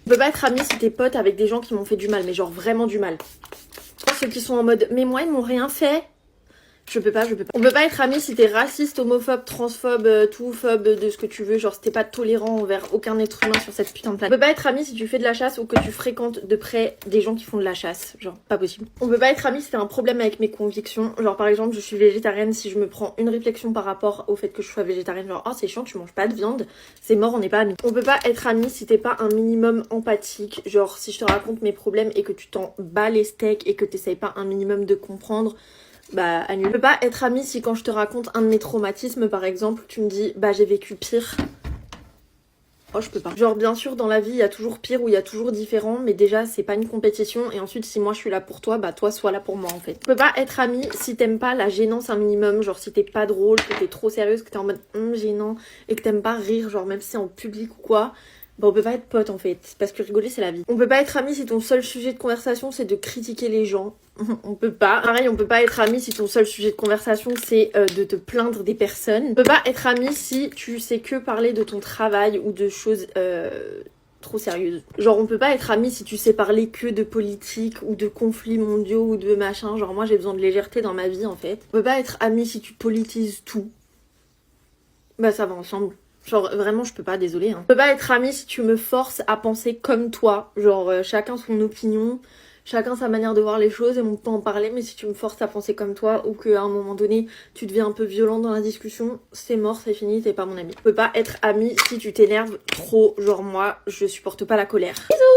On peut pas être amis si t'es pote avec des gens qui m'ont fait du mal, mais genre vraiment du mal. Ceux qui sont en mode mais moi ils m'ont rien fait. Je peux pas. On peut pas être amis si t'es raciste, homophobe, transphobe, touphobe, de ce que tu veux. Genre si t'es pas tolérant envers aucun être humain sur cette putain de planète. On peut pas être amis si tu fais de la chasse ou que tu fréquentes de près des gens qui font de la chasse. Genre pas possible. On peut pas être amis si t'as un problème avec mes convictions. Genre par exemple je suis végétarienne, si je me prends une réflexion par rapport au fait que je sois végétarienne. Genre oh c'est chiant tu manges pas de viande, c'est mort on n'est pas amis. On peut pas être amis si t'es pas un minimum empathique. Genre si je te raconte mes problèmes et que tu t'en bats les steaks et que t'essayes pas un minimum de comprendre, bah annule. Je peux pas être amie si quand je te raconte un de mes traumatismes par exemple, tu me dis bah j'ai vécu pire. Oh je peux pas. Genre bien sûr dans la vie il y a toujours pire ou il y a toujours différent, mais déjà c'est pas une compétition et ensuite si moi je suis là pour toi, bah toi sois là pour moi en fait. Je peux pas être amie si t'aimes pas la gênance un minimum, genre si t'es pas drôle, que t'es trop sérieuse, que t'es en mode gênant et que t'aimes pas rire, genre même si c'est en public ou quoi. Bah on peut pas être potes en fait, parce que rigoler c'est la vie. On peut pas être amis si ton seul sujet de conversation c'est de critiquer les gens. On peut pas. Pareil, on peut pas être amis si ton seul sujet de conversation c'est de te plaindre des personnes. On peut pas être amis si tu sais que parler de ton travail ou de choses trop sérieuses. Genre on peut pas être amis si tu sais parler que de politique ou de conflits mondiaux ou de machin. Genre moi j'ai besoin de légèreté dans ma vie en fait. On peut pas être amis si tu politises tout. Bah ça va ensemble. Genre vraiment je peux pas, désolée hein. Je peux pas être amie si tu me forces à penser comme toi. Genre chacun son opinion, chacun sa manière de voir les choses et on peut en parler, mais si tu me forces à penser comme toi ou qu'à un moment donné tu deviens un peu violent dans la discussion, c'est mort, c'est fini, t'es pas mon ami. Je peux pas être amie si tu t'énerves trop, genre moi je supporte pas la colère. Bisous.